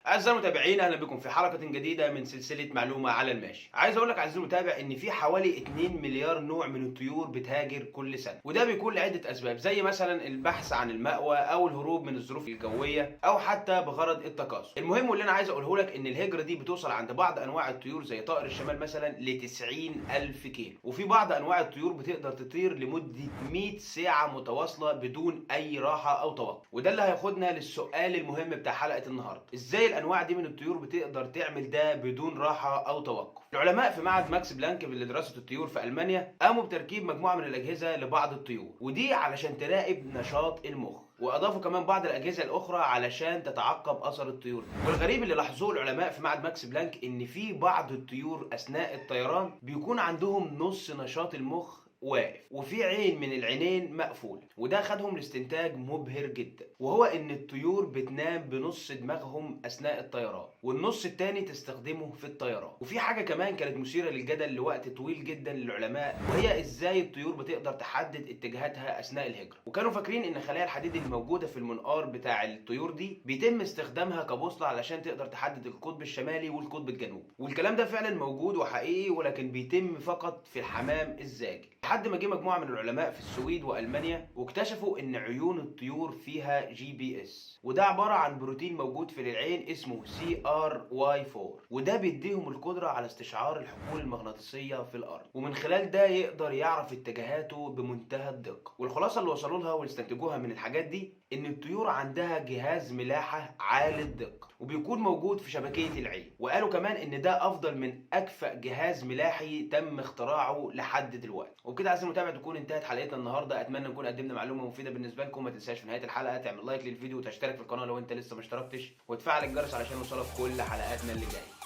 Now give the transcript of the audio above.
أعزائي المتابعين، أهلا بكم في حلقة جديدة من سلسلة معلومة على الماشي. عايز أقول لك عزيزي المتابع إن في حوالي 2 مليار نوع من الطيور بتهاجر كل سنة، وده بيكون لعدة أسباب زي مثلا البحث عن المأوى أو الهروب من الظروف الجوية أو حتى بغرض التكاثر. المهم واللي أنا عايز أقوله لك إن الهجرة دي بتوصل عند بعض أنواع الطيور زي طائر الشمال مثلا ل 90,000 كيلو، وفي بعض أنواع الطيور بتقدر تطير لمدة 100 ساعة متواصلة بدون أي راحة أو توقف. وده اللي هياخدنا للسؤال المهم بتاع حلقة النهاردة: إزاي الانواع دي من الطيور بتقدر تعمل ده بدون راحه او توقف؟ العلماء في معهد ماكس بلانك لدراسه الطيور في المانيا قاموا بتركيب مجموعه من الاجهزه لبعض الطيور، ودي علشان تراقب نشاط المخ، واضافوا كمان بعض الاجهزه الاخرى علشان تتعقب اثر الطيور. والغريب اللي لاحظوه العلماء في معهد ماكس بلانك ان في بعض الطيور اثناء الطيران بيكون عندهم نص نشاط المخ واقف وفي عين من العينين مقفول، وده خدهم لاستنتاج مبهر جدا، وهو ان الطيور بتنام بنص دماغهم اثناء الطيران والنص التاني تستخدمه في الطيران. وفي حاجه كمان كانت مثيره للجدل لوقت طويل جدا للعلماء، وهي ازاي الطيور بتقدر تحدد اتجاهاتها اثناء الهجره. وكانوا فاكرين ان خلايا الحديد الموجوده في المنقار بتاع الطيور دي بيتم استخدامها كبوصله علشان تقدر تحدد القطب الشمالي والقطب الجنوبي، والكلام ده فعلا موجود وحقيقي، ولكن بيتم فقط في الحمام الزاجل. لحد ما جه مجموعه من العلماء في السويد والمانيا واكتشفوا ان عيون الطيور فيها GPS، وده عباره عن بروتين موجود في العين اسمه CRY4، وده بيديهم القدره على استشعار الحقول المغناطيسيه في الارض، ومن خلال ده يقدر يعرف اتجاهاته بمنتهى الدقه. والخلاصه اللي وصلوا لها واستنتجوها من الحاجات دي ان الطيور عندها جهاز ملاحه عالي الدقه وبيكون موجود في شبكيه العين، وقالوا كمان ان ده افضل من اكفأ جهاز ملاحي تم اختراعه لحد دلوقتي. وبكده عايز المتابع تكون انتهت حلقتنا النهارده. اتمنى نكون قدمنا معلومه مفيده بالنسبه لكم. ما تنساش في نهايه الحلقه تعمل لايك للفيديو وتشترك في القناه لو انت لسه ما اشتركتش، وتفعل الجرس علشان يوصلك كل حلقاتنا اللي جايه.